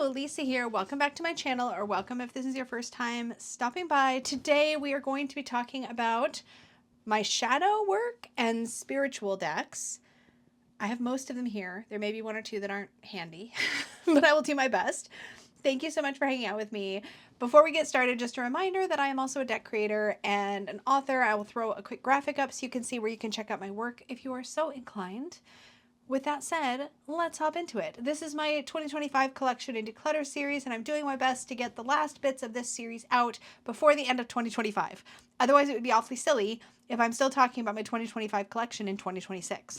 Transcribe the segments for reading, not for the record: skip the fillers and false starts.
Lisa here. Welcome back to my channel, or welcome if this is your first time stopping by. Today we are going to be talking about my shadow work and spiritual decks. I have most of them here. There may be one or two that aren't handy, but I will do my best. Thank you so much for hanging out with me. Before we get started, just a reminder that I am also a deck creator and an author. I will throw a quick graphic up so you can see where you can check out my work if you are so inclined. With that said, let's hop into it. This is my 2025 Collection and Declutter series, and I'm doing my best to get the last bits of this series out before the end of 2025. Otherwise, it would be awfully silly if I'm still talking about my 2025 collection in 2026.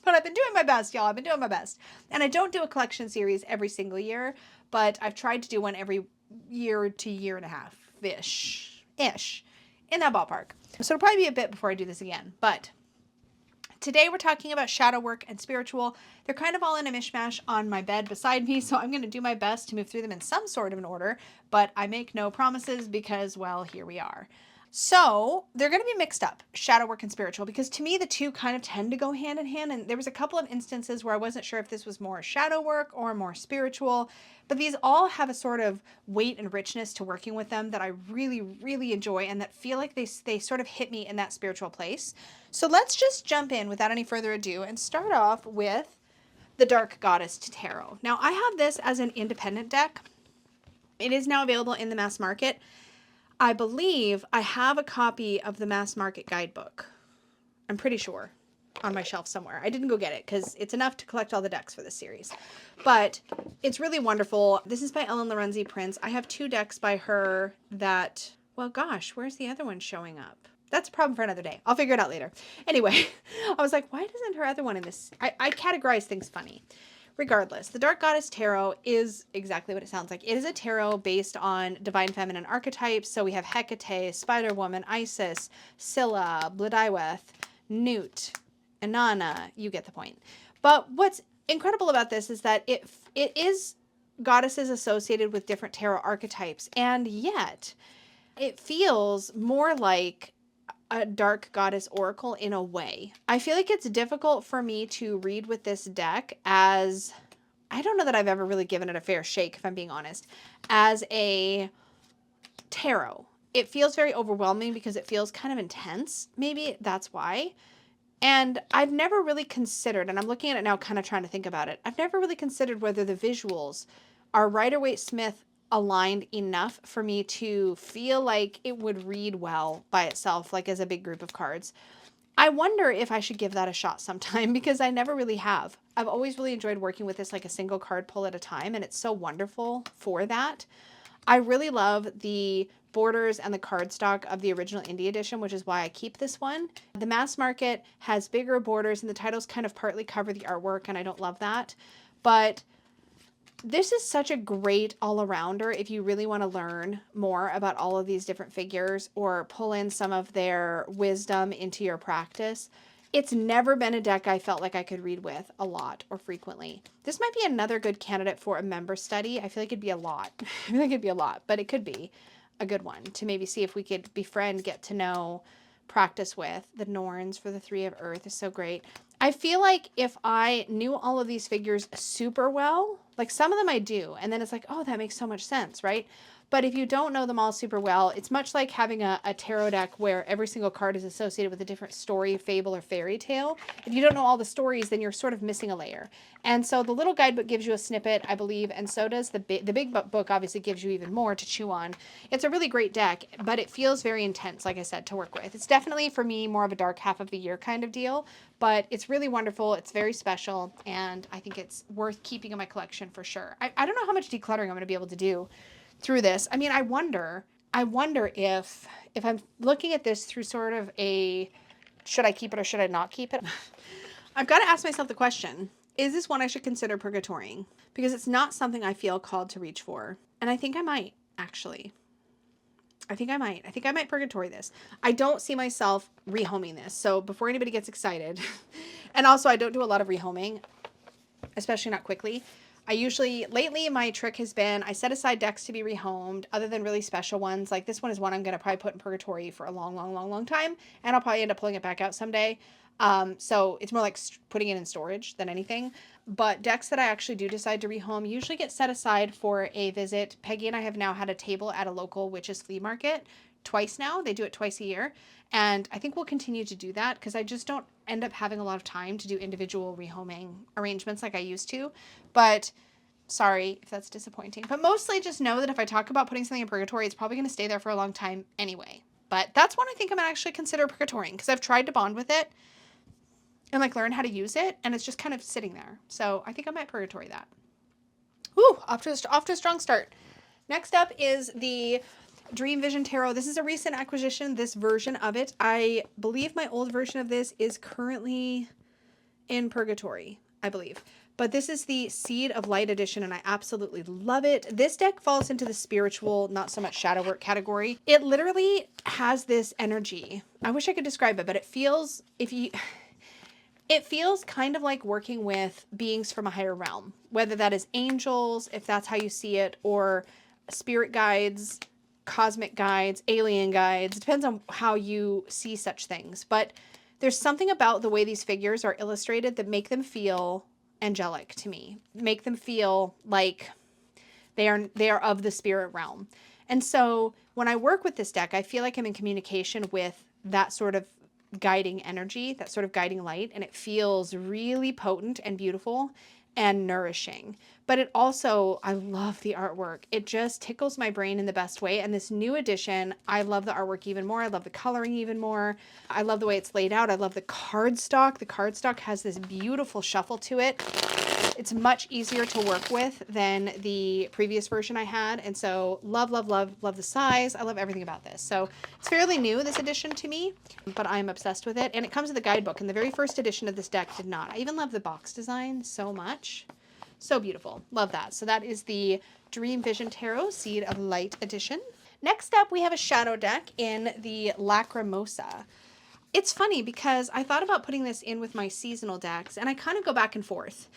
But I've been doing my best, y'all. I've been doing my best. And I don't do a collection series every single year, but I've tried to do one every year to year and a half-ish, in that ballpark. So it'll probably be a bit before I do this again, but today we're talking about shadow work and spiritual. They're kind of all in a mishmash on my bed beside me, so I'm going to do my best to move through them in some sort of an order, but I make no promises because, well, here we are. So they're going to be mixed up, shadow work and spiritual, because to me the two kind of tend to go hand in hand, and there was a couple of instances where I wasn't sure if this was more shadow work or more spiritual, but these all have a sort of weight and richness to working with them that I really, really enjoy, and that feel like they sort of hit me in that spiritual place. So let's just jump in without any further ado and start off with the Dark Goddess Tarot. Now I have this as an independent deck. It is now available in the mass market. I believe I have a copy of the mass market guidebook. I'm pretty sure on my shelf somewhere. I didn't go get it because it's enough to collect all the decks for this series. But it's really wonderful. This is by Ellen Lorenzi Prince. I have two decks by her that, well, gosh, where's the other one showing up? That's a problem for another day. I'll figure it out later. Anyway, I was like, why doesn't her other one in this? I categorize things funny. Regardless, the Dark Goddess Tarot is exactly what it sounds like. It is a tarot based on divine feminine archetypes. So we have Hecate, Spider-Woman, Isis, Scylla, Blodeuwedd, Newt, Inanna. You get the point. But what's incredible about this is that it is goddesses associated with different tarot archetypes, and yet it feels more like a dark goddess oracle in a way. I feel like it's difficult for me to read with this deck as, I don't know that I've ever really given it a fair shake, if I'm being honest, as a tarot. It feels very overwhelming because it feels kind of intense. Maybe that's why. And I've never really considered, and I'm looking at it now kind of trying to think about it, I've never really considered whether the visuals are Rider-Waite-Smith aligned enough for me to feel like it would read well by itself, like as a big group of cards. I wonder if I should give that a shot sometime because I never really have. I've always really enjoyed working with this like a single card pull at a time, and it's so wonderful for that. I really love the borders and the cardstock of the original indie edition, which is why I keep this one. The mass market has bigger borders and the titles kind of partly cover the artwork, and I don't love that. But this is such a great all-arounder if you really want to learn more about all of these different figures or pull in some of their wisdom into your practice. It's never been a deck I felt like I could read with a lot or frequently. This might be another good candidate for a member study. I feel like it'd be a lot. I feel like it'd be a lot, but it could be a good one to maybe see if we could befriend, get to know, practice with. The Norns for the Three of Earth is so great. I feel like if I knew all of these figures super well, like some of them I do, and then it's like, oh, that makes so much sense, right? But if you don't know them all super well, it's much like having a tarot deck where every single card is associated with a different story, fable, or fairy tale. If you don't know all the stories, then you're sort of missing a layer. And so the little guidebook gives you a snippet, I believe, and so does the big book obviously gives you even more to chew on. It's a really great deck, but it feels very intense, like I said, to work with. It's definitely, for me, more of a dark half of the year kind of deal, but it's really wonderful. It's very special, and I think it's worth keeping in my collection for sure. I don't know how much decluttering I'm going to be able to do through this. I mean, I wonder if I'm looking at this through sort of a, should I keep it or should I not keep it? I've got to ask myself the question, is this one I should consider purgatorying? Because it's not something I feel called to reach for. And I think I might, actually. I think I might purgatory this. I don't see myself rehoming this. So before anybody gets excited, and also I don't do a lot of rehoming, especially not quickly. Lately my trick has been, I set aside decks to be rehomed other than really special ones. Like this one is one I'm going to probably put in purgatory for a long time. And I'll probably end up pulling it back out someday. So it's more like putting it in storage than anything. But decks that I actually do decide to rehome usually get set aside for a visit. Peggy and I have now had a table at a local witches flea market twice now. They do it twice a year. And I think we'll continue to do that because I just don't end up having a lot of time to do individual rehoming arrangements like I used to. But sorry if that's disappointing. But mostly just know that if I talk about putting something in purgatory, it's probably going to stay there for a long time anyway. But that's one I think I'm going to actually consider purgatorying because I've tried to bond with it and like learn how to use it, and it's just kind of sitting there. So I think I might purgatory that. Woo, off to a strong start. Next up is the Dream Vision Tarot. This is a recent acquisition, this version of it. I believe my old version of this is currently in purgatory, I believe. But this is the Seed of Light edition, and I absolutely love it. This deck falls into the spiritual, not so much shadow work category. It literally has this energy. I wish I could describe it, but it feels, it feels kind of like working with beings from a higher realm, whether that is angels, if that's how you see it, or spirit guides, cosmic guides, alien guides. It depends on how you see such things. But there's something about the way these figures are illustrated that make them feel angelic to me, make them feel like they are of the spirit realm. And so when I work with this deck, I feel like I'm in communication with that sort of guiding energy, that sort of guiding light, and it feels really potent and beautiful and nourishing. But it also, I love the artwork. It just tickles my brain in the best way. And this new edition, I love the artwork even more. I love the coloring even more. I love the way it's laid out. I love the cardstock. The cardstock has this beautiful shuffle to it. It's much easier to work with than the previous version I had. And so love, love, love, love the size. I love everything about this. So it's fairly new, this edition to me, but I'm obsessed with it. And it comes with a guidebook. And the very first edition of this deck did not. I even love the box design so much. So beautiful. Love that. So that is the Dream Vision Tarot Seed of Light edition. Next up, we have a shadow deck in the Lacrimosa. It's funny because I thought about putting this in with my seasonal decks, and I kind of go back and forth.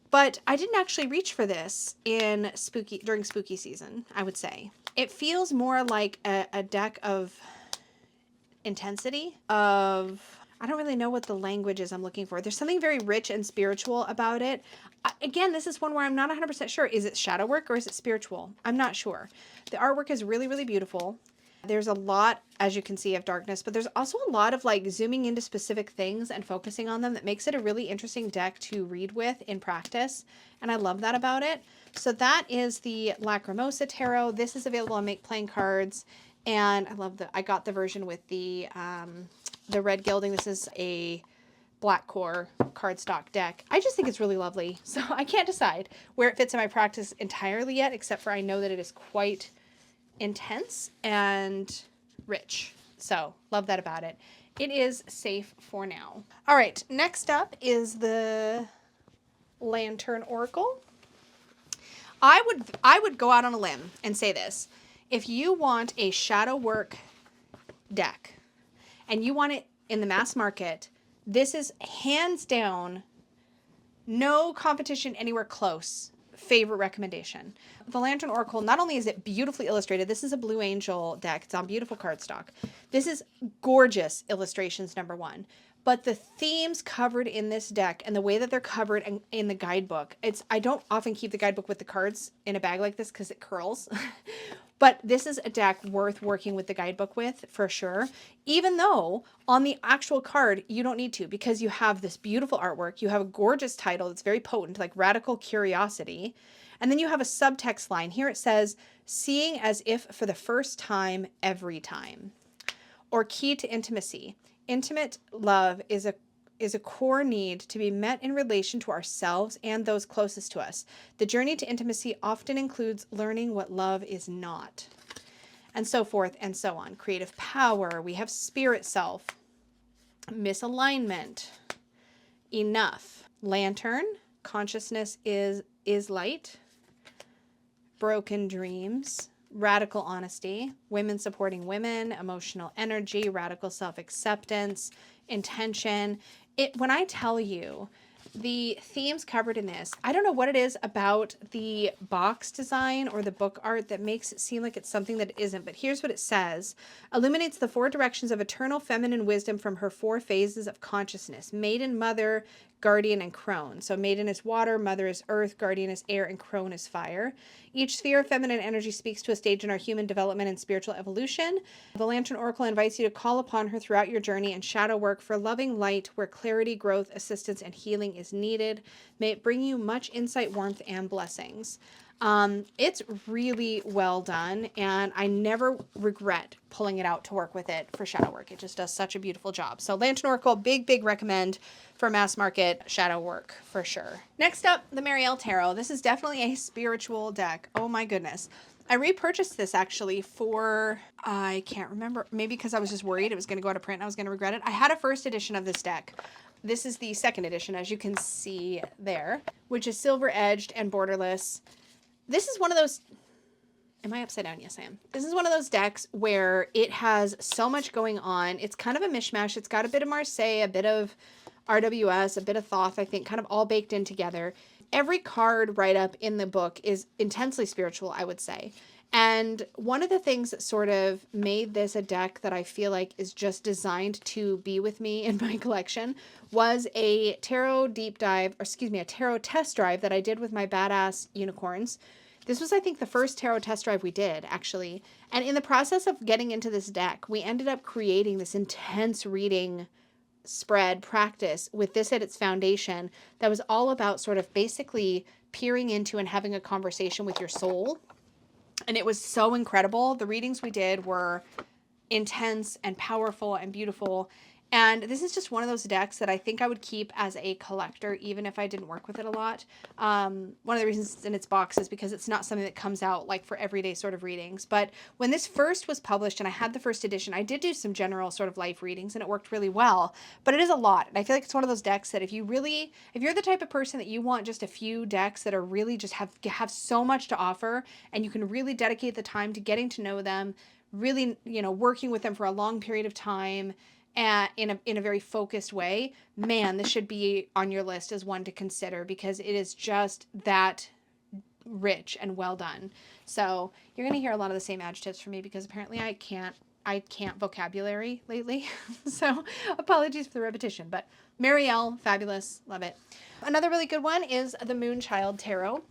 But I didn't actually reach for this during spooky season, I would say. It feels more like a deck of intensity, I don't really know what the language is I'm looking for. There's something very rich and spiritual about it. Again, this is one where I'm not 100% sure. Is it shadow work or is it spiritual? I'm not sure. The artwork is really, really beautiful. There's a lot, as you can see, of darkness, but there's also a lot of like zooming into specific things and focusing on them that makes it a really interesting deck to read with in practice. And I love that about it. So that is the Lacrimosa Tarot. This is available on Make Playing Cards. And I got the version with the red gilding. This is a black core cardstock deck. I just think it's really lovely. So I can't decide where it fits in my practice entirely yet, except for I know that it is quite intense and rich. So love that about it. It is safe for now. All right, next up is the Lantern Oracle. I would go out on a limb and say this. If you want a shadow work deck and you want it in the mass market, this is hands down, no competition anywhere close, favorite recommendation. The Lantern Oracle, not only is it beautifully illustrated, this is a Blue Angel deck. It's on beautiful cardstock. This is gorgeous illustrations, number one. But the themes covered in this deck and the way that they're covered in the guidebook, I don't often keep the guidebook with the cards in a bag like this because it curls. But this is a deck worth working with the guidebook with for sure. Even though on the actual card, you don't need to because you have this beautiful artwork. You have a gorgeous title that's very potent, like Radical Curiosity. And then you have a subtext line. Here it says, seeing as if for the first time, every time. Or key to intimacy. Intimate love is a core need to be met in relation to ourselves and those closest to us. The journey to intimacy often includes learning what love is not, and so forth and so on. Creative power, we have spirit self, misalignment, enough, lantern, consciousness is light, broken dreams, radical honesty, women supporting women, emotional energy, radical self-acceptance, intention. When I tell you, The themes covered in this, I don't know what it is about the box design or the book art that makes it seem like it's something that it isn't, but here's what it says. Illuminates the 4 directions of eternal feminine wisdom from her 4 phases of consciousness: maiden, mother, guardian, and crone. So maiden is water, mother is earth, guardian is air, and crone is fire. Each sphere of feminine energy speaks to a stage in our human development and spiritual evolution. The Lantern Oracle invites you to call upon her throughout your journey and shadow work for loving light where clarity, growth, assistance, and healing is needed. May it bring you much insight, warmth, and blessings. It's really well done, and I never regret pulling it out to work with it for shadow work. It just does such a beautiful job. So Lantern Oracle, big recommend for mass market shadow work for sure. Next up, the Marielle Tarot. This is definitely a spiritual deck. Oh my goodness. I repurchased this actually for, I can't remember, maybe because I was just worried it was going to go out of print and I was going to regret it. I had a first edition of this deck. This is the second edition, as you can see there, which is silver edged and borderless. This is one of those, am I upside down? Yes, I am. This is one of those decks where it has so much going on. It's kind of a mishmash. It's got a bit of Marseille, a bit of RWS, a bit of Thoth, I think, kind of all baked in together. Every card write-up in the book is intensely spiritual, I would say. And one of the things that sort of made this a deck that I feel like is just designed to be with me in my collection was a tarot deep dive, or excuse me, a tarot test drive that I did with my badass unicorns. This was, I think, the first tarot test drive we did, actually. And in the process of getting into this deck, we ended up creating this intense reading spread practice with this at its foundation that was all about sort of basically peering into and having a conversation with your soul. And it was so incredible. The readings we did were intense and powerful and beautiful. And this is just one of those decks that I think I would keep as a collector, even if I didn't work with it a lot. One of the reasons it's in its box is because it's not something that comes out like for everyday sort of readings. But when this first was published and I had the first edition, I did do some general sort of life readings and it worked really well. But it is a lot. And I feel like it's one of those decks that if you're the type of person that you want just a few decks that are really just have so much to offer and you can really dedicate the time to getting to know them, really, working with them for a long period of time, in a very focused way, man, this should be on your list as one to consider because it is just that rich and well done. So you're going to hear a lot of the same adjectives from me because apparently I can't vocabulary lately. So apologies for the repetition, but Marielle, fabulous. Love it. Another really good one is the Moonchild Tarot.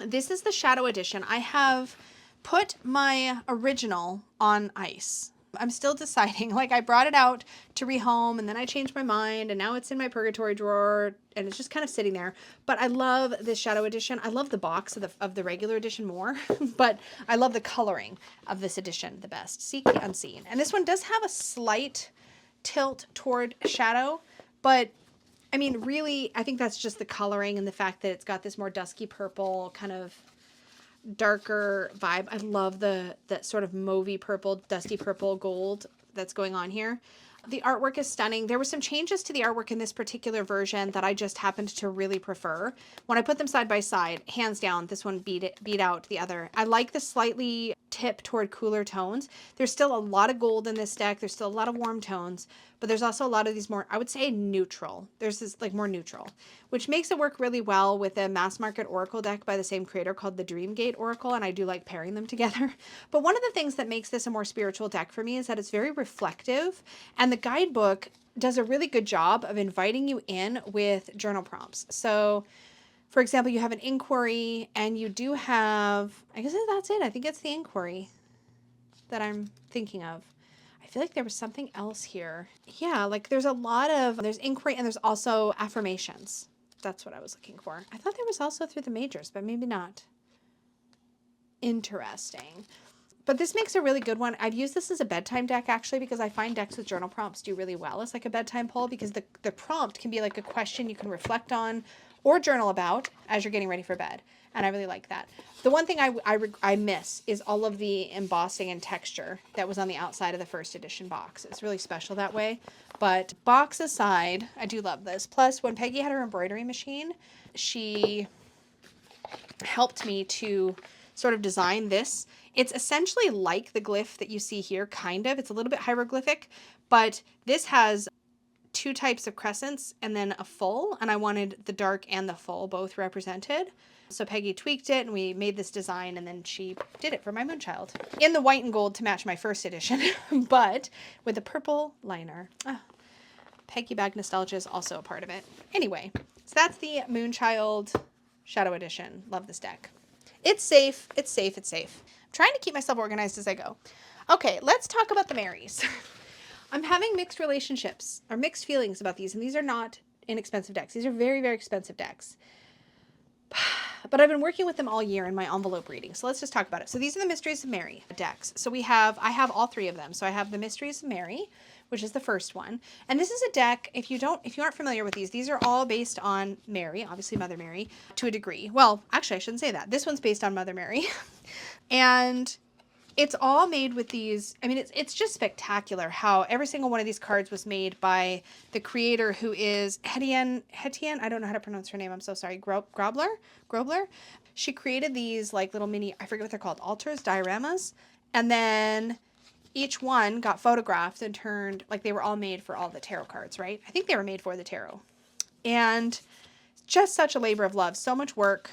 This is the Shadow Edition. I have put my original on ice. I'm still deciding. Like, I brought it out to rehome and then I changed my mind and now it's in my purgatory drawer and it's just kind of sitting there. But I love this Shadow Edition. I love the box of the regular edition more, but I love the coloring of this edition the best. Seek the Unseen. And this one does have a slight tilt toward shadow, but I mean, really, I think that's just the coloring and the fact that it's got this more dusky purple kind of darker vibe. I love that sort of mauvey purple, dusty purple gold that's going on here. The artwork is stunning. There were some changes to the artwork in this particular version that I just happened to really prefer. When I put them side by side, hands down, this one beat out the other. I like the slightly tip toward cooler tones. There's still a lot of gold in this deck. There's still a lot of warm tones, but there's also a lot of these more, I would say, neutral. There's this like more neutral, which makes it work really well with a mass market oracle deck by the same creator called the Dreamgate Oracle, and I do like pairing them together. But one of the things that makes this a more spiritual deck for me is that it's very reflective, and the guidebook does a really good job of inviting you in with journal prompts. So for example, you have an inquiry and you do have, I guess that's it. I think it's the inquiry that I'm thinking of. I feel like there was something else here. Yeah, like there's inquiry and there's also affirmations. That's what I was looking for. I thought there was also through the majors, but maybe not. Interesting. But this makes a really good one. I've used this as a bedtime deck actually because I find decks with journal prompts do really well as like a bedtime poll because the prompt can be like a question you can reflect on or journal about as you're getting ready for bed. And I really like that. The one thing I miss is all of the embossing and texture that was on the outside of the first edition box. It's really special that way. But box aside, I do love this. Plus, when Peggy had her embroidery machine, she helped me to sort of design this. It's essentially like the glyph that you see here, kind of. It's a little bit hieroglyphic, but this has two types of crescents and then a full, and I wanted the dark and the full both represented. So Peggy tweaked it and we made this design, and then she did it for my Moonchild in the white and gold to match my first edition, but with a purple liner. Peggy Bag Nostalgia is also a part of it. Anyway, so that's the Moonchild Shadow Edition. Love this deck. It's safe. It's safe. It's safe. I'm trying to keep myself organized as I go. Okay, let's talk about the Marys. I'm having mixed relationships or mixed feelings about these, and these are not inexpensive decks. These are very, very expensive decks. But I've been working with them all year in my envelope reading. So let's just talk about it. So these are the Mysteries of Mary decks. So I have all three of them. So I have the Mysteries of Mary, which is the first one. And this is a deck, if you aren't familiar with these are all based on Mary, obviously Mother Mary, to a degree. Well, actually, I shouldn't say that. This one's based on Mother Mary. And it's all made with these, I mean, it's just spectacular how every single one of these cards was made by the creator, who is Hetien, I don't know how to pronounce her name, I'm so sorry, Grobler. She created these like little mini, I forget what they're called, altars, dioramas, and then each one got photographed and turned, like they were all made for all the tarot cards, right? I think they were made for the tarot. And just such a labor of love, so much work.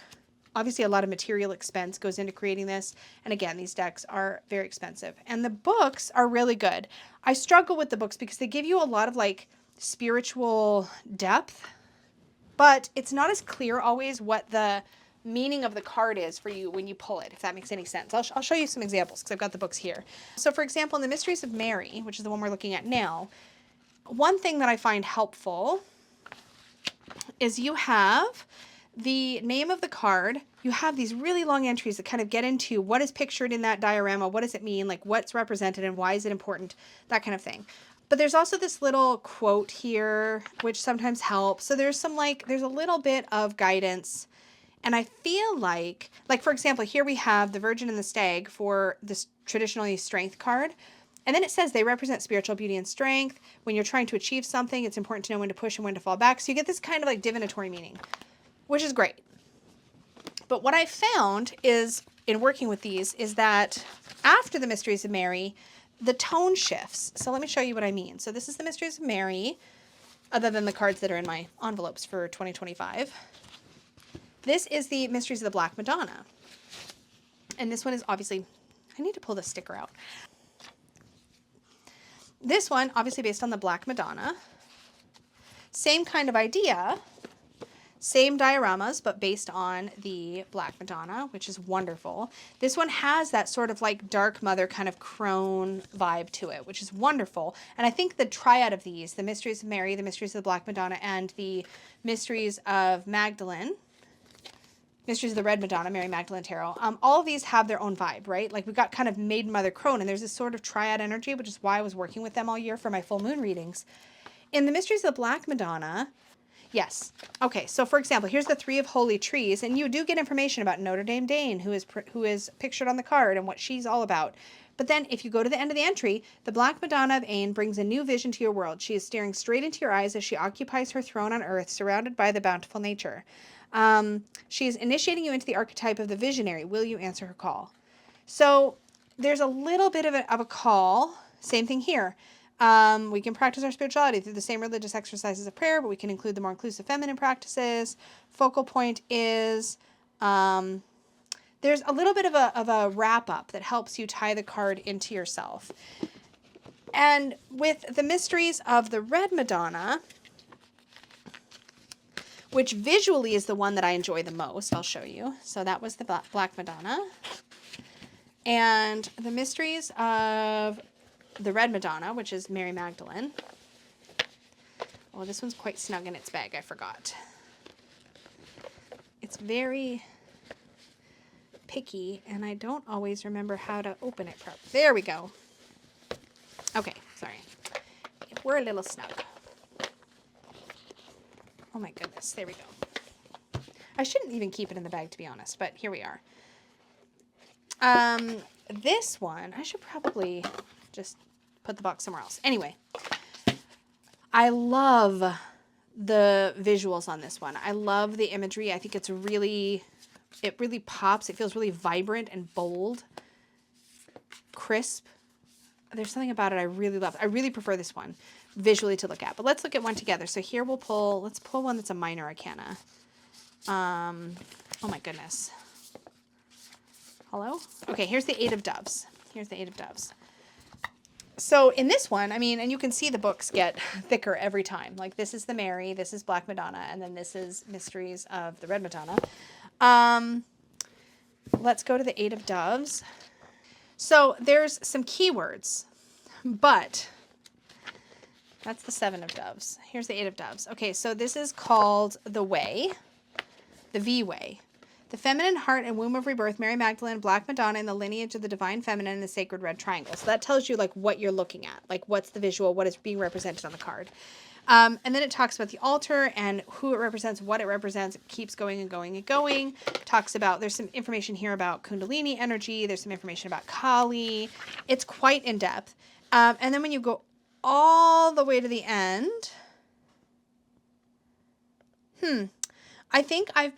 Obviously, a lot of material expense goes into creating this. And again, these decks are very expensive. And the books are really good. I struggle with the books because they give you a lot of like spiritual depth, but it's not as clear always what the meaning of the card is for you when you pull it, if that makes any sense. I'll show you some examples because I've got the books here. So for example, in the Mysteries of Mary, which is the one we're looking at now, one thing that I find helpful is you have the name of the card. You have these really long entries that kind of get into what is pictured in that diorama, what does it mean, like what's represented and why is it important, that kind of thing. But there's also this little quote here, which sometimes helps. So there's there's a little bit of guidance. And I feel like for example, here we have the Virgin and the Stag for this traditionally strength card. And then it says they represent spiritual beauty and strength. When you're trying to achieve something, it's important to know when to push and when to fall back. So you get this kind of like divinatory meaning, which is great. But what I found is, in working with these, is that after the Mysteries of Mary, the tone shifts. So let me show you what I mean. So this is the Mysteries of Mary, other than the cards that are in my envelopes for 2025. This is the Mysteries of the Black Madonna. And this one is obviously, I need to pull the sticker out. This one, obviously based on the Black Madonna. Same kind of idea. Same dioramas, but based on the Black Madonna, which is wonderful. This one has that sort of like Dark Mother kind of crone vibe to it, which is wonderful. And I think the triad of these, the Mysteries of Mary, the Mysteries of the Black Madonna, and the Mysteries of Magdalene, Mysteries of the Red Madonna, Mary Magdalene Tarot, all of these have their own vibe, right? Like we've got kind of Maiden Mother Crone, and there's this sort of triad energy, which is why I was working with them all year for my full moon readings. In the Mysteries of the Black Madonna, yes. Okay, so for example, here's the Three of Holy Trees, and you do get information about Notre Dame Dane, who is pictured on the card and what she's all about. But then if you go to the end of the entry, the Black Madonna of Ain brings a new vision to your world. She is staring straight into your eyes as she occupies her throne on earth, surrounded by the bountiful nature. She is initiating you into the archetype of the visionary. Will you answer her call? So there's a little bit of a call. Same thing here. We can practice our spirituality through the same religious exercises of prayer, but we can include the more inclusive feminine practices. Focal point is there's a little bit of a wrap up that helps you tie the card into yourself. And with the Mysteries of the Red Madonna, which visually is the one that I enjoy the most, I'll show you. So that was the Black Madonna. And the Mysteries of the Red Madonna, which is Mary Magdalene. Oh, this one's quite snug in its bag, I forgot. It's very picky, and I don't always remember how to open it properly. There we go. Okay, sorry. We're a little snug. Oh my goodness, there we go. I shouldn't even keep it in the bag, to be honest, but here we are. This one, I should probably just put the box somewhere else. Anyway, I love the visuals on this one. I love the imagery. I think it really pops. It feels really vibrant and bold, crisp. There's something about it I really love. I really prefer this one. visually to look at. But let's look at one together. So here let's pull one that's a minor arcana. Oh my goodness. Hello? Okay, here's the Eight of Doves. Here's the Eight of Doves. So in this one, I mean, and you can see the books get thicker every time. Like this is the Mary, this is Black Madonna, and then this is Mysteries of the Red Madonna. Let's go to the Eight of Doves. So there's some keywords, but that's the Seven of Doves. Here's the Eight of Doves. Okay, so this is called the Way, the V Way. The feminine heart and womb of rebirth, Mary Magdalene, Black Madonna, and the lineage of the divine feminine and the sacred red triangle. So that tells you like what you're looking at, like what's the visual, what is being represented on the card. And then it talks about the altar and who it represents, what it represents. It keeps going and going and going. Talks about, there's some information here about Kundalini energy. There's some information about Kali. It's quite in depth. And then when you go all the way to the end, I think I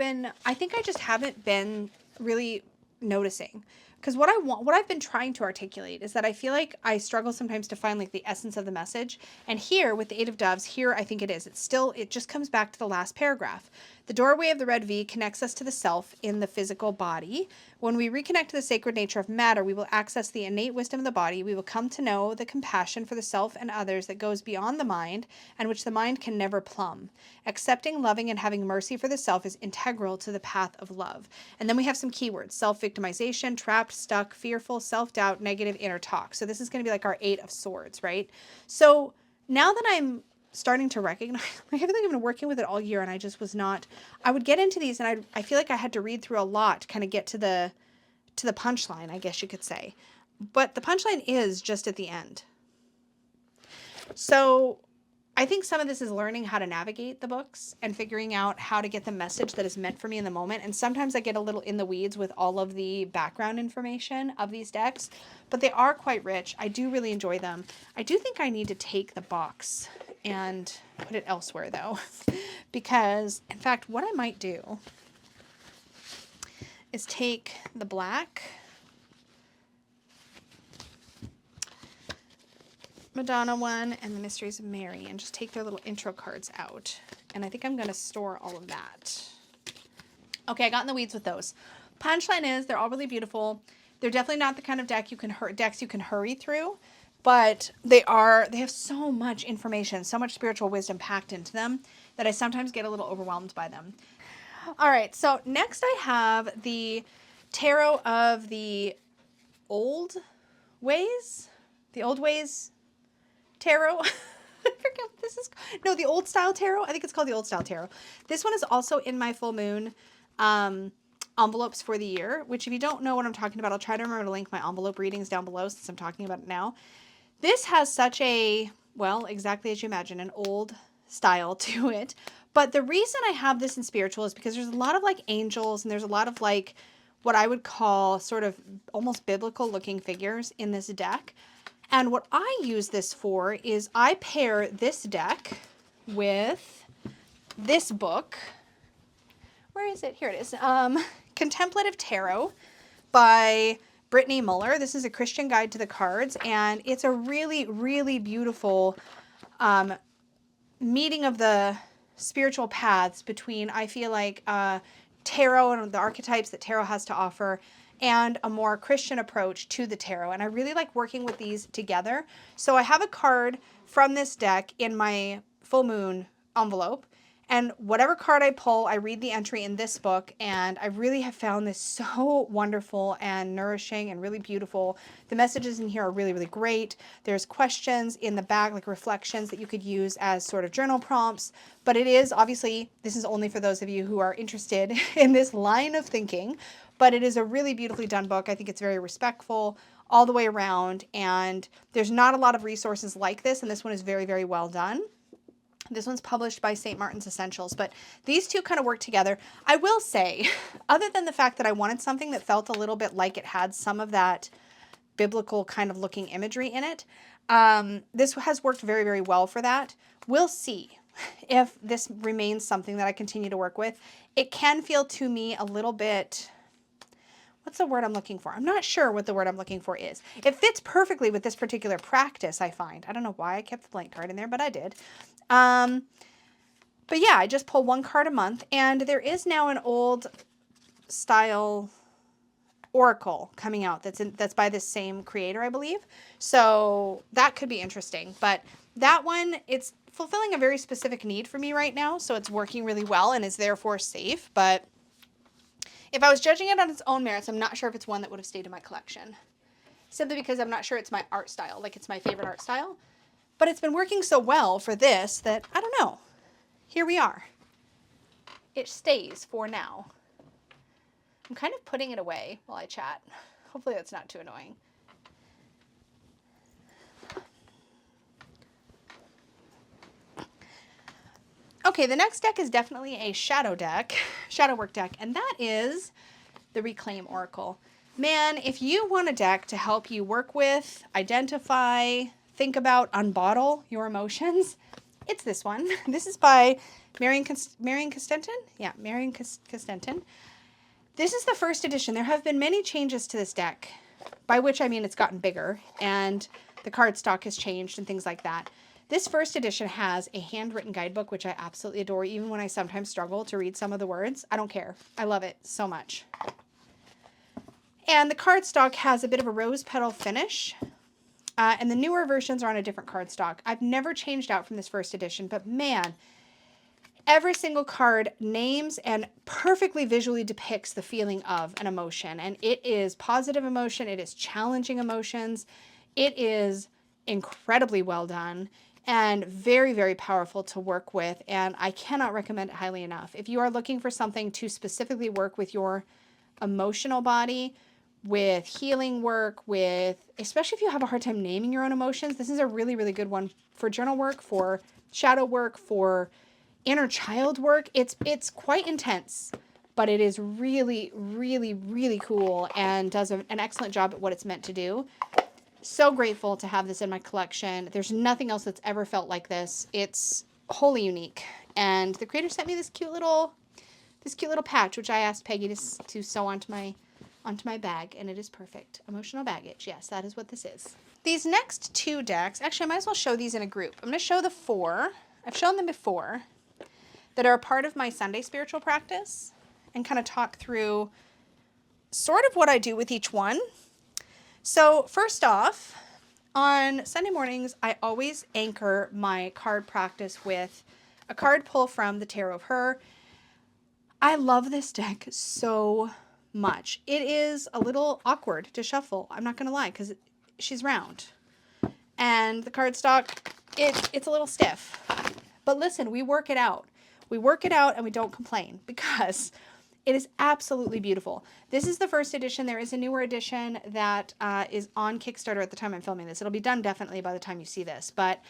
just haven't been really noticing, because what I've been trying to articulate is that I feel like I struggle sometimes to find like the essence of the message. And here with the Eight of Doves, here I think it is. It just comes back to the last paragraph. The doorway of the red V connects us to the self in the physical body. When we reconnect to the sacred nature of matter, we will access the innate wisdom of the body. We will come to know the compassion for the self and others that goes beyond the mind and which the mind can never plumb. Accepting, loving, and having mercy for the self is integral to the path of love. And then we have some keywords: self-victimization, trapped, stuck, fearful, self-doubt, negative inner talk. So this is going to be like our Eight of Swords, right? So now that I'm starting to recognize, I feel like I've been working with it all year and I just was not, I would get into these and I feel like I had to read through a lot to kind of get to the punchline, I guess you could say. But the punchline is just at the end. So I think some of this is learning how to navigate the books and figuring out how to get the message that is meant for me in the moment. And sometimes I get a little in the weeds with all of the background information of these decks, but they are quite rich. I do really enjoy them. I do think I need to take the box and put it elsewhere though, because in fact, what I might do is take the black Madonna one and the Mysteries of Mary and just take their little intro cards out. And I think I'm going to store all of that. Okay, I got in the weeds with those. Punchline is they're all really beautiful. They're definitely not the kind of decks you can hurry through, but they have so much information, so much spiritual wisdom packed into them that I sometimes get a little overwhelmed by them. All right, so next I have the Tarot of the Old Ways. The Old Ways Tarot. I forget what this is. No, the Old Style Tarot. I think it's called the Old Style Tarot. This one is also in my full moon envelopes for the year, which if you don't know what I'm talking about, I'll try to remember to link my envelope readings down below since I'm talking about it now. This has such a, well, exactly as you imagine, an old style to it. But the reason I have this in spiritual is because there's a lot of like angels and there's a lot of like what I would call sort of almost biblical looking figures in this deck. And what I use this for is I pair this deck with this book. Where is it? Here it is. Contemplative Tarot by Brittany Muller. This is a Christian guide to the cards, and it's a really, really beautiful meeting of the spiritual paths between, I feel like, tarot and the archetypes that tarot has to offer, and a more Christian approach to the tarot. And I really like working with these together. So I have a card from this deck in my full moon envelope. And whatever card I pull, I read the entry in this book, and I really have found this so wonderful and nourishing and really beautiful. The messages in here are really, really great. There's questions in the back, like reflections that you could use as sort of journal prompts. But it is, obviously, this is only for those of you who are interested in this line of thinking. But it is a really beautifully done book. I think it's very respectful all the way around. And there's not a lot of resources like this, and this one is very, very well done. This one's published by St. Martin's Essentials, but these two kind of work together. I will say, other than the fact that I wanted something that felt a little bit like it had some of that biblical kind of looking imagery in it, this has worked very, very well for that. We'll see if this remains something that I continue to work with. It can feel to me a little bit, what's the word I'm looking for? I'm not sure what the word I'm looking for is. It fits perfectly with this particular practice, I find. I don't know why I kept the blank card in there, but I did. But yeah, I just pull one card a month, and there is now an old style oracle coming out that's by this same creator, I believe. So that could be interesting. But that one, it's fulfilling a very specific need for me right now, so it's working really well and is therefore safe. But if I was judging it on its own merits, I'm not sure if it's one that would have stayed in my collection. Simply because I'm not sure it's my art style, like it's my favorite art style. But it's been working so well for this that, I don't know. Here we are. It stays for now. I'm kind of putting it away while I chat. Hopefully that's not too annoying. Okay, the next deck is definitely a shadow work deck, and that is the Reclaim Oracle. Man, if you want a deck to help you work with, identify, think about, unbottle your emotions, it's this one. This is by Marion Costentin? Yeah, Marion Costentin. This is the first edition. There have been many changes to this deck, by which I mean it's gotten bigger, and the cardstock has changed and things like that. This first edition has a handwritten guidebook, which I absolutely adore, even when I sometimes struggle to read some of the words. I don't care. I love it so much. And the cardstock has a bit of a rose petal finish, and the newer versions are on a different cardstock. I've never changed out from this first edition, but man, every single card names and perfectly visually depicts the feeling of an emotion. And it is positive emotion. It is challenging emotions. It is incredibly well done and very, very powerful to work with. And I cannot recommend it highly enough. If you are looking for something to specifically work with your emotional body, with healing work, especially if you have a hard time naming your own emotions, this is a really, really good one for journal work, for shadow work, for inner child work. It's quite intense, but it is really, really, really cool and does an excellent job at what it's meant to do. So grateful to have this in my collection. There's nothing else that's ever felt like this. It's wholly unique. And the creator sent me this cute little patch, which I asked Peggy to sew onto my bag, and it is perfect. Emotional baggage. Yes, that is what this is. These next two decks, actually I might as well show these in a group. I'm going to show the 4. I've shown them before, that are a part of my Sunday spiritual practice, and kind of talk through sort of what I do with each one. So first off, on Sunday mornings, I always anchor my card practice with a card pull from the Tarot of Her. I love this deck so much. It is a little awkward to shuffle, I'm not going to lie, because she's round. And the cardstock, it's a little stiff. But listen, we work it out. We work it out and we don't complain because it is absolutely beautiful. This is the first edition. There is a newer edition that is on Kickstarter at the time I'm filming this. It'll be done definitely by the time you see this. But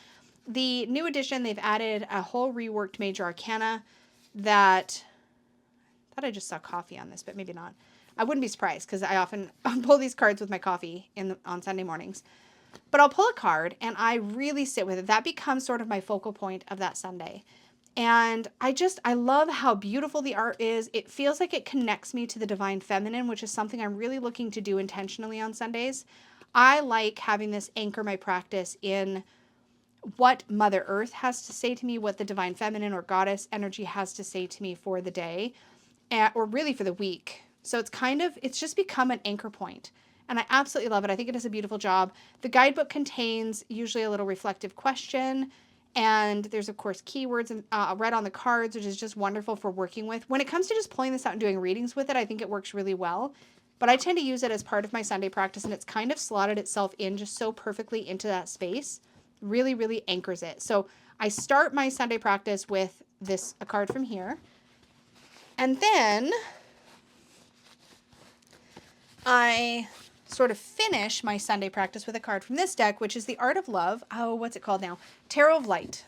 the new edition, they've added a whole reworked Major Arcana that... I thought I just saw coffee on this, but maybe not. I wouldn't be surprised because I often pull these cards with my coffee on Sunday mornings. But I'll pull a card and I really sit with it. That becomes sort of my focal point of that Sunday. And I love how beautiful the art is. It feels like it connects me to the divine feminine, which is something I'm really looking to do intentionally on Sundays. I like having this anchor my practice in what Mother Earth has to say to me, what the divine feminine or goddess energy has to say to me for the day, or really for the week. So it's just become an anchor point. And I absolutely love it. I think it does a beautiful job. The guidebook contains usually a little reflective question. And there's, of course, keywords read on the cards, which is just wonderful for working with. When it comes to just pulling this out and doing readings with it, I think it works really well. But I tend to use it as part of my Sunday practice, and it's kind of slotted itself in just so perfectly into that space. Really, really anchors it. So I start my Sunday practice with a card from here. And then I sort of finish my Sunday practice with a card from this deck, which is the Art of Love. Oh, what's it called now? Tarot of Light.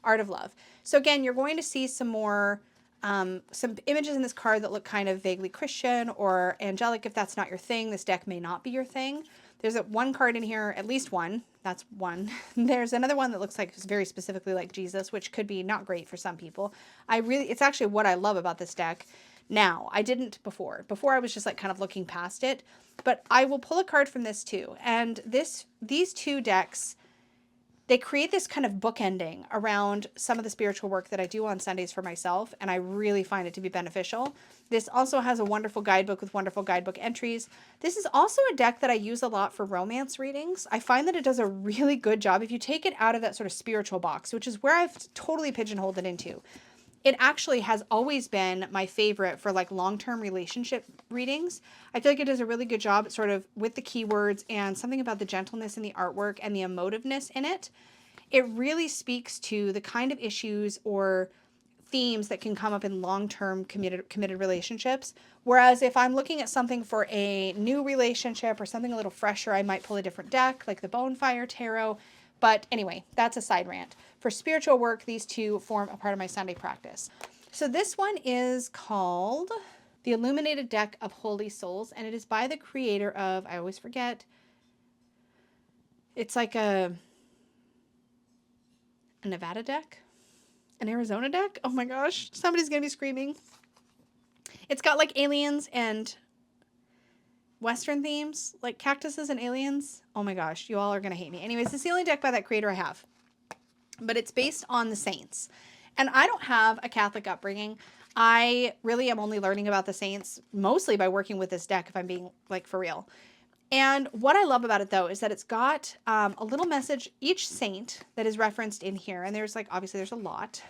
Art of Love. So again, you're going to see some more, some images in this card that look kind of vaguely Christian or angelic. If that's not your thing, this deck may not be your thing. There's one card in here, at least one. That's one. There's another one that looks like it's very specifically like Jesus, which could be not great for some people. It's actually what I love about this deck. now. I didn't before. Before I was just like kind of looking past it, but I will pull a card from this too. And these two decks, they create this kind of bookending around some of the spiritual work that I do on Sundays for myself, and I really find it to be beneficial. This also has a wonderful guidebook with wonderful guidebook entries. This is also a deck that I use a lot for romance readings. I find that it does a really good job if you take it out of that sort of spiritual box, which is where I've totally pigeonholed it into. It actually has always been my favorite for like long-term relationship readings. I feel like it does a really good job sort of with the keywords and something about the gentleness in the artwork and the emotiveness in it. It really speaks to the kind of issues or themes that can come up in long-term committed relationships. Whereas if I'm looking at something for a new relationship or something a little fresher, I might pull a different deck like the Bonfire Tarot. But anyway, that's a side rant. For spiritual work, these two form a part of my Sunday practice. So this one is called The Illuminated Deck of Holy Souls, and it is by the creator of, I always forget, it's like a Nevada deck? An Arizona deck? Oh my gosh, somebody's gonna be screaming. It's got like aliens and Western themes, like cactuses and aliens. Oh my gosh, you all are gonna hate me. Anyways, it's the only deck by that creator I have. But it's based on the saints. And I don't have a Catholic upbringing. I really am only learning about the saints mostly by working with this deck, if I'm being like for real. And what I love about it though is that it's got a little message, each saint that is referenced in here. And there's like, obviously there's a lot.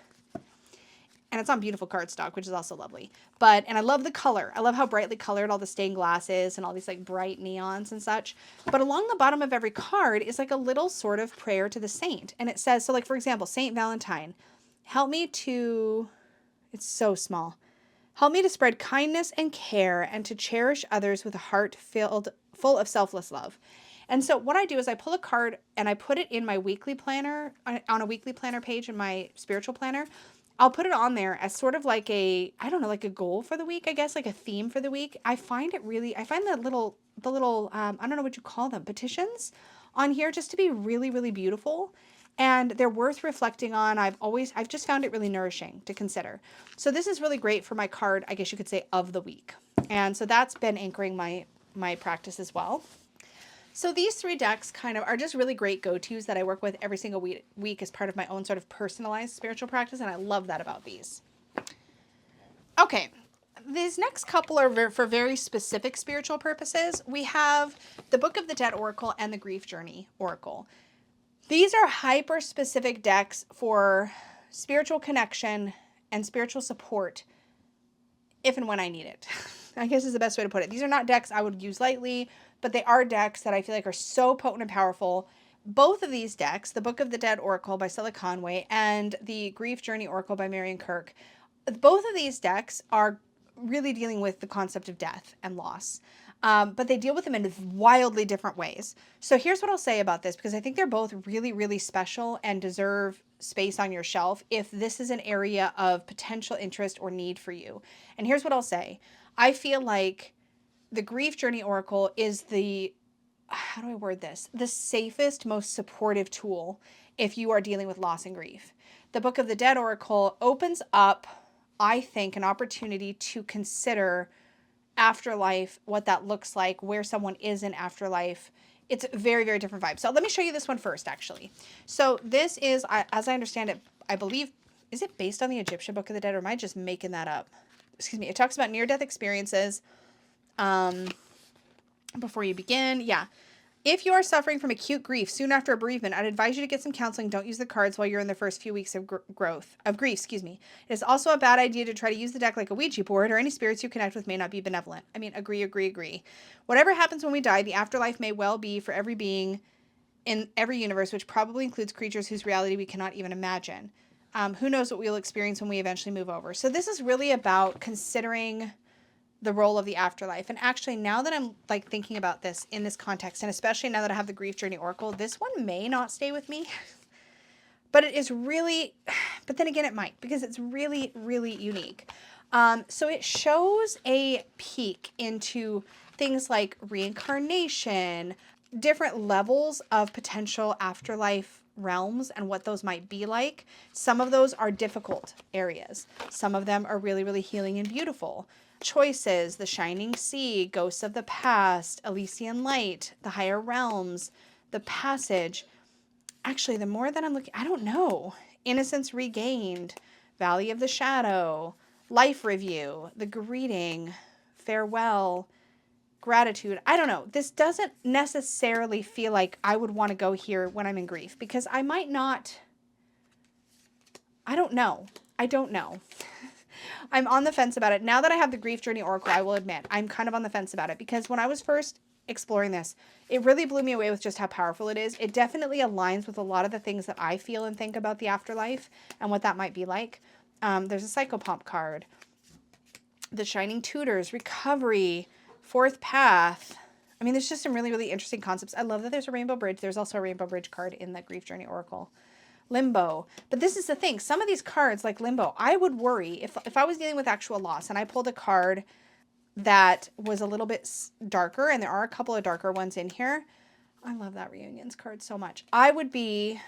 And it's on beautiful cardstock, which is also lovely. And I love the color. I love how brightly colored all the stained glass is and all these like bright neons and such. But along the bottom of every card is like a little sort of prayer to the saint. And it says, so like, for example, Saint Valentine, help me to, it's so small. Help me to spread kindness and care and to cherish others with a heart full of selfless love. And so what I do is I pull a card and I put it in my weekly planner, on a weekly planner page in my spiritual planner. I'll put it on there as sort of like a, I don't know, like a goal for the week, I guess, like a theme for the week. I find the little, I don't know what you call them, petitions on here just to be really, really beautiful. And they're worth reflecting on. I've just found it really nourishing to consider. So this is really great for my card, I guess you could say, of the week. And so that's been anchoring my practice as well. So these three decks kind of are just really great go-tos that I work with every single week as part of my own sort of personalized spiritual practice, and I love that about these. Okay, these next couple are for very specific spiritual purposes. We have the Book of the Dead Oracle and the Grief Journey Oracle. These are hyper-specific decks for spiritual connection and spiritual support if and when I need it. I guess is the best way to put it. These are not decks I would use lightly, but they are decks that I feel like are so potent and powerful. Both of these decks, the Book of the Dead Oracle by Stella Conway and the Grief Journey Oracle by Marian Kirk, both of these decks are really dealing with the concept of death and loss. But they deal with them in wildly different ways. So here's what I'll say about this, because I think they're both really, really special and deserve space on your shelf if this is an area of potential interest or need for you. And here's what I'll say. I feel like the Grief Journey Oracle is the, how do I word this? The safest, most supportive tool if you are dealing with loss and grief. The Book of the Dead Oracle opens up, I think, an opportunity to consider afterlife, what that looks like, where someone is in afterlife. It's a very, very different vibe. So let me show you this one first, actually. So this is, as I understand it, I believe, is it based on the Egyptian Book of the Dead, or am I just making that up? Excuse me. It talks about near-death experiences. Before you begin, yeah. If you are suffering from acute grief soon after a bereavement, I'd advise you to get some counseling. Don't use the cards while you're in the first few weeks of grief. It is also a bad idea to try to use the deck like a Ouija board, or any spirits you connect with may not be benevolent. I mean, agree. Whatever happens when we die, the afterlife may well be for every being in every universe, which probably includes creatures whose reality we cannot even imagine. Who knows what we'll experience when we eventually move over. So this is really about considering the role of the afterlife. And actually, now that I'm like thinking about this in this context, and especially now that I have the Grief Journey Oracle, this one may not stay with me, but it is really, but then again, it might, because it's really, really unique. So it shows a peek into things like reincarnation, different levels of potential afterlife realms and what those might be like. Some of those are difficult areas. Some of them are really, really healing and beautiful. choices, the shining sea, ghosts of the past, Elysian light, the higher realms, the passage. Actually, the more that I'm looking, I don't know. Innocence regained, valley of the shadow, life review, the greeting, farewell, gratitude. I don't know. This doesn't necessarily feel like I would want to go here when I'm in grief, because I might not. I don't know. I don't know. I'm on the fence about it. Now that I have the Grief Journey Oracle, I will admit, I'm kind of on the fence about it, because when I was first exploring this, it really blew me away with just how powerful it is. It definitely aligns with a lot of the things that I feel and think about the afterlife and what that might be like. There's a Psychopomp card, the Shining Tutors, recovery, fourth path. I mean, there's just some really, really interesting concepts. I love that there's a Rainbow Bridge. There's also a Rainbow Bridge card in the Grief Journey Oracle. Limbo. But this is the thing. Some of these cards, like Limbo, I would worry if I was dealing with actual loss and I pulled a card that was a little bit darker, and there are a couple of darker ones in here. I love that Reunions card so much. I would be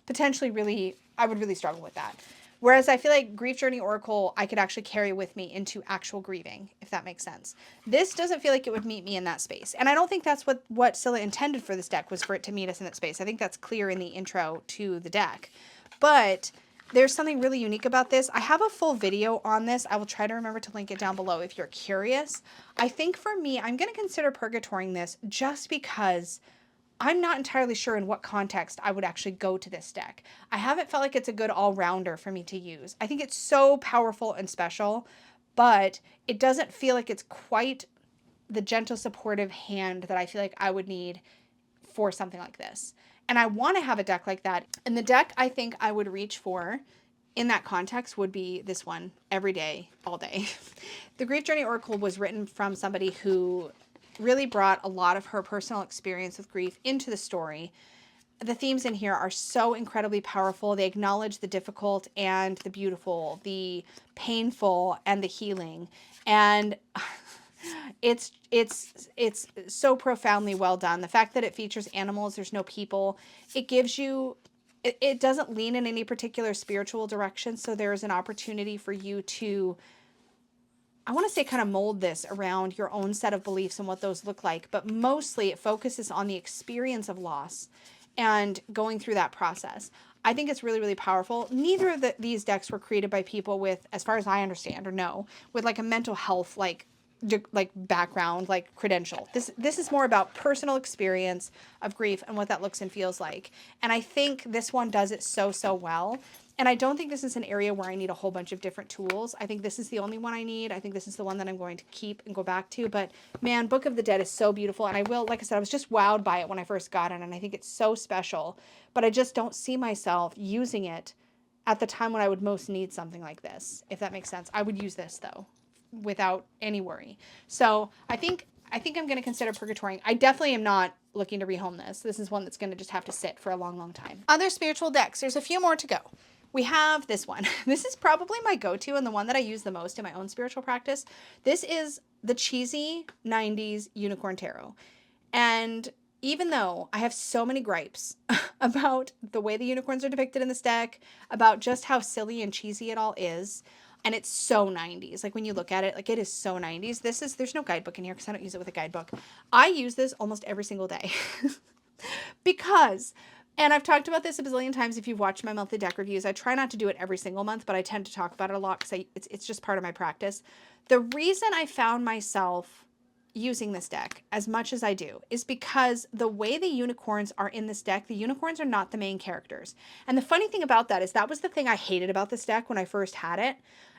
potentially I would really struggle with that. Whereas I feel like Grief Journey Oracle, I could actually carry with me into actual grieving, if that makes sense. This doesn't feel like it would meet me in that space. And I don't think that's what Scylla intended for this deck, was for it to meet us in that space. I think that's clear in the intro to the deck. But there's something really unique about this. I have a full video on this. I will try to remember to link it down below if you're curious. I think for me, I'm going to consider purgatorying this just because I'm not entirely sure in what context I would actually go to this deck. I haven't felt like it's a good all-rounder for me to use. I think it's so powerful and special, but it doesn't feel like it's quite the gentle, supportive hand that I feel like I would need for something like this. And I want to have a deck like that. And the deck I think I would reach for in that context would be this one, every day, all day. The Grief Journey Oracle was written from somebody who really brought a lot of her personal experience with grief into the story. The themes in here are so incredibly powerful. They acknowledge the difficult and the beautiful, the painful and the healing. And it's so profoundly well done. The fact that it features animals, there's no people, it gives you, it doesn't lean in any particular spiritual direction. So there's an opportunity for you to, I want to say, kind of mold this around your own set of beliefs and what those look like. But mostly it focuses on the experience of loss and going through that process. I think it's really, really powerful. Neither of these decks were created by people with, as far as I understand or know, with like a mental health, like background, like credential. This is more about personal experience of grief and what that looks and feels like. And I think this one does it so, so well. And I don't think this is an area where I need a whole bunch of different tools. I think this is the only one I need. I think this is the one that I'm going to keep and go back to. But man, Book of the Dead is so beautiful. And I will, like I said, I was just wowed by it when I first got it. And I think it's so special. But I just don't see myself using it at the time when I would most need something like this, if that makes sense. I would use this though, without any worry. So I think I'm going to consider purgatorying. I definitely am not looking to rehome this. This is one that's going to just have to sit for a long, long time. Other spiritual decks. There's a few more to go. We have this one. This is probably my go-to and the one that I use the most in my own spiritual practice. This is the cheesy 90s Unicorn Tarot. And even though I have so many gripes about the way the unicorns are depicted in this deck, about just how silly and cheesy it all is, and it's so 90s. Like when you look at it, like it is so 90s. There's no guidebook in here because I don't use it with a guidebook. I use this almost every single day because, and I've talked about this a bazillion times if you've watched my monthly deck reviews. I try not to do it every single month, but I tend to talk about it a lot because it's just part of my practice. The reason I found myself using this deck as much as I do is because the way the unicorns are in this deck, the unicorns are not the main characters. And the funny thing about that is that was the thing I hated about this deck when I first had it.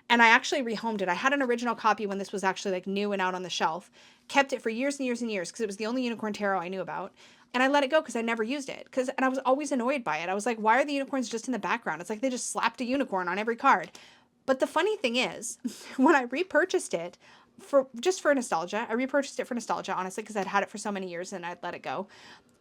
And I actually rehomed it. I had an original copy when this was actually like new and out on the shelf. Kept it for years and years and years because it was the only unicorn tarot I knew about. And I let it go because I never used it. And I was always annoyed by it. I was like, why are the unicorns just in the background? It's like they just slapped a unicorn on every card. But the funny thing is, when I repurchased it, for nostalgia, I repurchased it for nostalgia, honestly, because I'd had it for so many years and I'd let it go.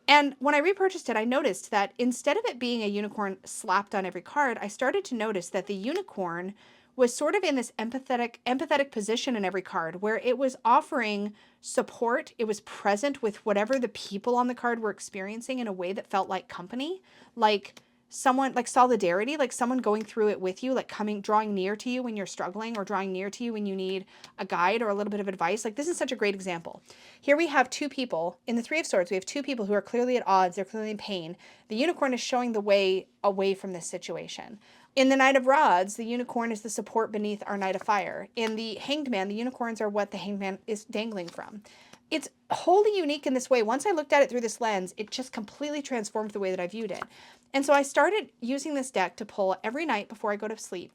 And when I repurchased it, I noticed that instead of it being a unicorn slapped on every card, I started to notice that the unicorn was sort of in this empathetic position in every card where it was offering support. It was present with whatever the people on the card were experiencing in a way that felt like company, like someone like solidarity, like someone going through it with you, like drawing near to you when you're struggling, or drawing near to you when you need a guide or a little bit of advice. Like this is such a great example. Here we have two people in the Three of Swords. We have two people who are clearly at odds. They're clearly in pain. The unicorn is showing the way away from this situation. In the Knight of Rods, the unicorn is the support beneath our Knight of Fire. In the Hanged Man, the unicorns are what the Hanged Man is dangling from. It's wholly unique in this way. Once I looked at it through this lens, it just completely transformed the way that I viewed it. And so I started using this deck to pull every night before I go to sleep.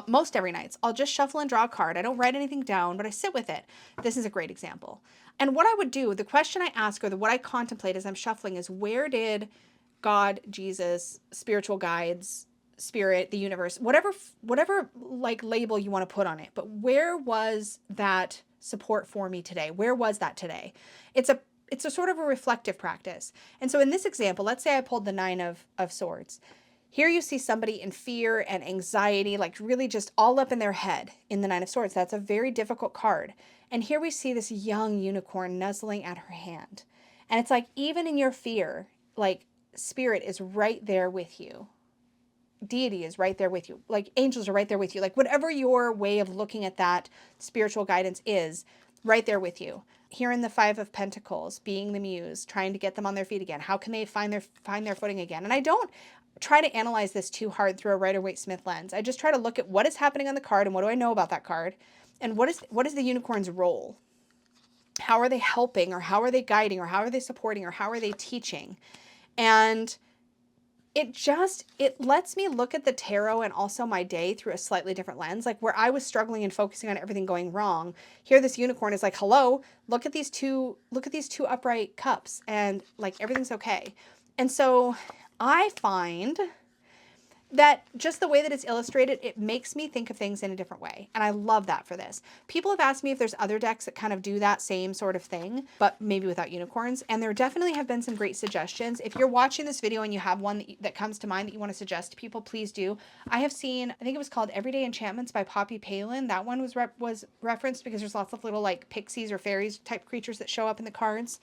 Most every night. I'll just shuffle and draw a card. I don't write anything down, but I sit with it. This is a great example. And what I would do, the question I ask, or what I contemplate as I'm shuffling, is where did God, Jesus, spiritual guides, spirit, the universe, whatever like label you want to put on it, but where was that support for me today? Where was that today? It's a sort of a reflective practice. And so in this example, let's say I pulled the Nine of Swords. Here you see somebody in fear and anxiety, like really just all up in their head in the Nine of Swords. That's a very difficult card. And here we see this young unicorn nuzzling at her hand. And it's like, even in your fear, like spirit is right there with you. Deity is right there with you. Like angels are right there with you. Like whatever your way of looking at that spiritual guidance is, right there with you. Here in the Five of Pentacles, being the muse, trying to get them on their feet again. How can they find their footing again? And I don't try to analyze this too hard through a Rider-Waite-Smith lens. I just try to look at what is happening on the card and what do I know about that card, and what is the unicorn's role? How are they helping, or how are they guiding, or how are they supporting, or how are they teaching? And it lets me look at the tarot and also my day through a slightly different lens. Like where I was struggling and focusing on everything going wrong, here this unicorn is like, hello, look at these two upright cups, and like everything's okay. And so I find that just the way that it's illustrated, it makes me think of things in a different way. And I love that for this. People have asked me if there's other decks that kind of do that same sort of thing, but maybe without unicorns. And there definitely have been some great suggestions. If you're watching this video and you have one that comes to mind that you want to suggest to people, please do. I have seen, I think it was called Everyday Enchantments by Poppy Palin. That one was referenced because there's lots of little like pixies or fairies type creatures that show up in the cards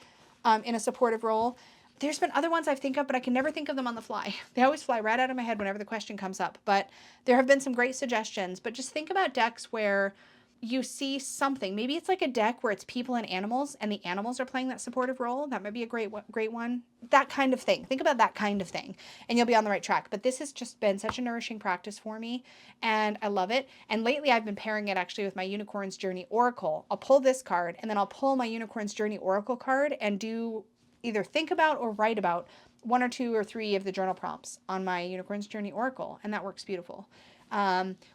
in a supportive role. There's been other ones I think of, but I can never think of them on the fly. They always fly right out of my head whenever the question comes up. But there have been some great suggestions. But just think about decks where you see something. Maybe it's like a deck where it's people and animals, and the animals are playing that supportive role. That might be a great one. That kind of thing. Think about that kind of thing, and you'll be on the right track. But this has just been such a nourishing practice for me, and I love it. And lately I've been pairing it actually with my Unicorn's Journey Oracle. I'll pull this card, and then I'll pull my Unicorn's Journey Oracle card and do either think about or write about 1 or 2 or 3 of the journal prompts on my Unicorn's Journey Oracle, and that works beautiful.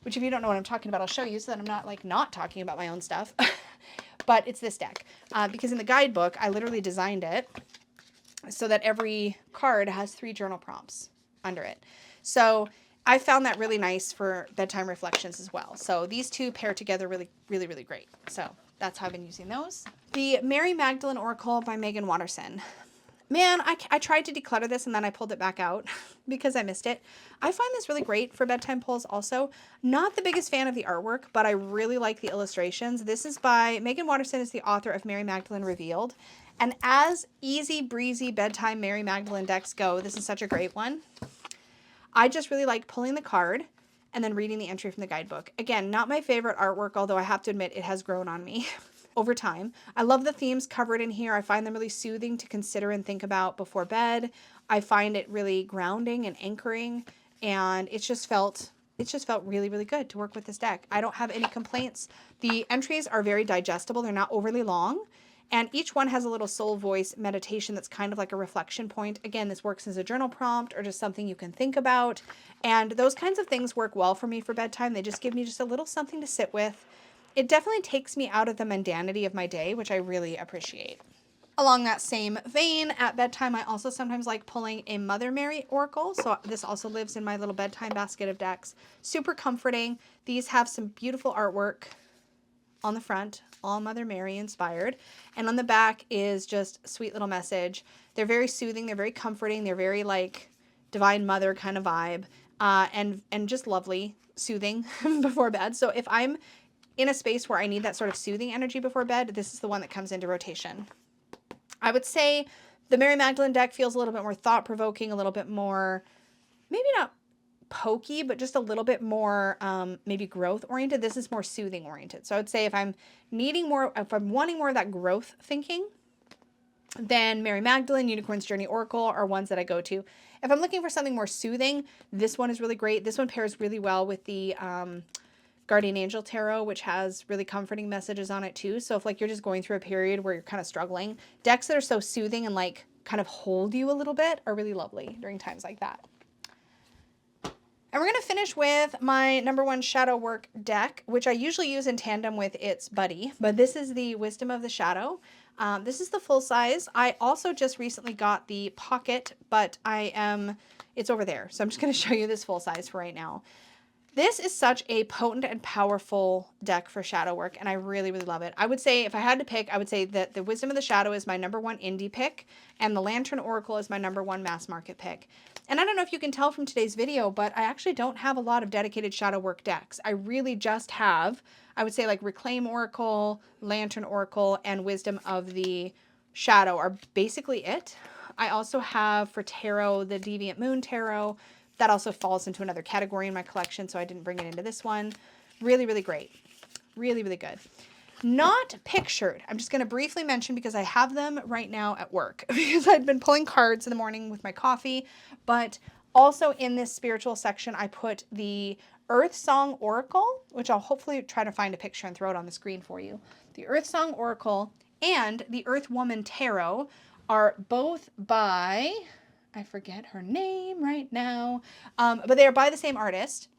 Which if you don't know what I'm talking about, I'll show you so that I'm not like not talking about my own stuff. But it's this deck. Because in the guidebook, I literally designed it so that every card has 3 journal prompts under it. So I found that really nice for bedtime reflections as well. So these two pair together really, really, really great. So that's how I've been using those. The Mary Magdalene Oracle by Megan Watterson. Man, I tried to declutter this and then I pulled it back out because I missed it. I find this really great for bedtime pulls also. Not the biggest fan of the artwork, but I really like the illustrations. This is by Megan Watterson, is the author of Mary Magdalene Revealed. And as easy breezy bedtime Mary Magdalene decks go, this is such a great one. I just really like pulling the card and then reading the entry from the guidebook. Again, not my favorite artwork, although I have to admit it has grown on me over time. I love the themes covered in here. I find them really soothing to consider and think about before bed. I find it really grounding and anchoring, and it just felt really, really good to work with this deck. I don't have any complaints. The entries are very digestible. They're not overly long. And each one has a little soul voice meditation that's kind of like a reflection point. Again, this works as a journal prompt or just something you can think about. And those kinds of things work well for me for bedtime. They just give me just a little something to sit with. It definitely takes me out of the mundanity of my day, which I really appreciate. Along that same vein, at bedtime, I also sometimes like pulling a Mother Mary Oracle. So this also lives in my little bedtime basket of decks. Super comforting. These have some beautiful artwork on the front, all Mother Mary inspired. And on the back is just a sweet little message. They're very soothing. They're very comforting. They're very like Divine Mother kind of vibe. And just lovely, soothing before bed. So if I'm in a space where I need that sort of soothing energy before bed, this is the one that comes into rotation. I would say the Mary Magdalene deck feels a little bit more thought-provoking, a little bit more maybe not pokey, but just a little bit more maybe growth oriented. This is more soothing oriented. So I would say if I'm wanting more of that growth thinking, then Mary Magdalene, Unicorn's Journey Oracle are ones that I go to. If I'm looking for something more soothing, this one is really great. This one pairs really well with the Guardian Angel Tarot, which has really comforting messages on it too. So if like you're just going through a period where you're kind of struggling, decks that are so soothing and like kind of hold you a little bit are really lovely during times like that. And we're going to finish with my #1 shadow work deck, which I usually use in tandem with its buddy, but this is the Wisdom of the Shadow. This is the full size. I also just recently got the pocket, but it's over there. So I'm just going to show you this full size for right now. This is such a potent and powerful deck for shadow work, and I really, really love it. I would say, if I had to pick, I would say that the Wisdom of the Shadow is my #1 indie pick, and the Lantern Oracle is my #1 mass market pick. And I don't know if you can tell from today's video, but I actually don't have a lot of dedicated shadow work decks. I really just have, I would say like Reclaim Oracle, Lantern Oracle, and Wisdom of the Shadow are basically it. I also have for tarot, the Deviant Moon Tarot. That also falls into another category in my collection, so I didn't bring it into this one. Really, really great. Really, really good. Not pictured. I'm just going to briefly mention because I have them right now at work because I've been pulling cards in the morning with my coffee. But also in this spiritual section, I put the Earth Song Oracle, which I'll hopefully try to find a picture and throw it on the screen for you. The Earth Song Oracle and the Earth Woman Tarot are both by, I forget her name right now, but they are by the same artist.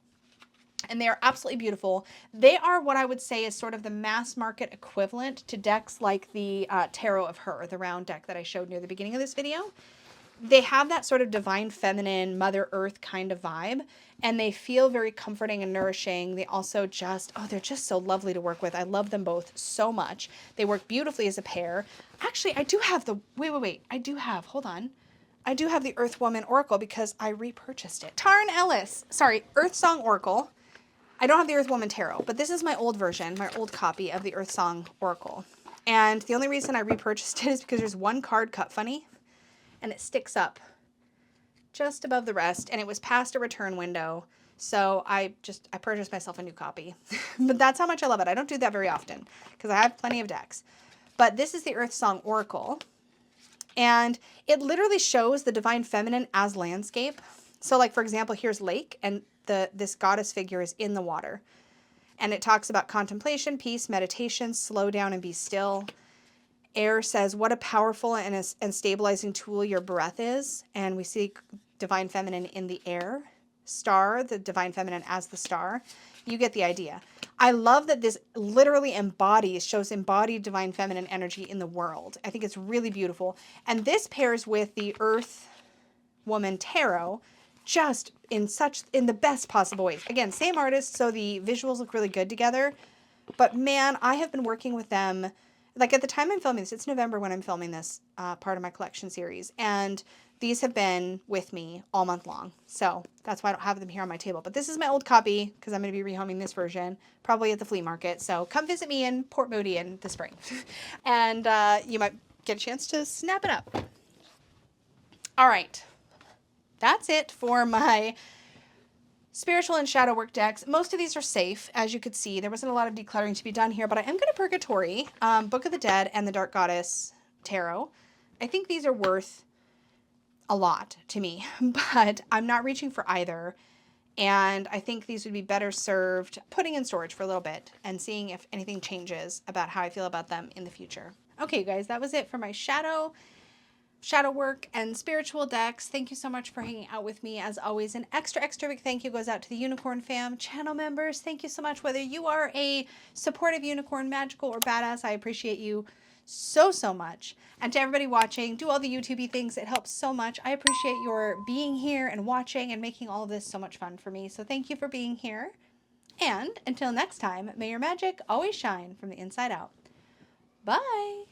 And they are absolutely beautiful. They are what I would say is sort of the mass market equivalent to decks like the Tarot of Her, the round deck that I showed near the beginning of this video. They have that sort of divine feminine, Mother Earth kind of vibe, and they feel very comforting and nourishing. They also they're just so lovely to work with. I love them both so much. They work beautifully as a pair. Actually, I do have the, hold on. I do have the Earth Woman Oracle because I repurchased it. Earth Song Oracle. I don't have the Earth Woman Tarot, but this is my old version, my old copy of the Earth Song Oracle. And the only reason I repurchased it is because there's one card cut funny, and it sticks up just above the rest, and it was past a return window, so I purchased myself a new copy. But that's how much I love it. I don't do that very often, because I have plenty of decks. But this is the Earth Song Oracle, and it literally shows the divine feminine as landscape. So like, for example, here's lake, and this goddess figure is in the water. And it talks about contemplation, peace, meditation, slow down and be still. Air says, what a powerful and stabilizing tool your breath is. And we see divine feminine in the air. Star, the divine feminine as the star. You get the idea. I love that this literally shows embodied divine feminine energy in the world. I think it's really beautiful. And this pairs with the Earth Woman Tarot, just in the best possible ways. Again, same artist, so the visuals look really good together. But man, I have been working with them, like at the time I'm filming this, it's November when I'm filming this part of my collection series, and these have been with me all month long. So that's why I don't have them here on my table. But this is my old copy because I'm going to be rehoming this version, probably at the flea market. So come visit me in Port Moody in the spring. And you might get a chance to snap it up. All right. That's it for my spiritual and shadow work decks. Most of these are safe, as you could see. There wasn't a lot of decluttering to be done here, but I am going to Purgatory, Book of the Dead, and the Dark Goddess Tarot. I think these are worth a lot to me, but I'm not reaching for either. And I think these would be better served putting in storage for a little bit and seeing if anything changes about how I feel about them in the future. Okay, you guys, that was it for my shadow work and spiritual decks. Thank you so much for hanging out with me. As always, an extra big thank you goes out to the Unicorn fam channel members. Thank you so much. Whether you are a supportive unicorn, magical, or badass, I appreciate you so much. And to everybody watching, do all the YouTubey things. It helps so much. I appreciate your being here and watching and making all of this so much fun for me. So thank you for being here. And until next time, may your magic always shine from the inside out. Bye.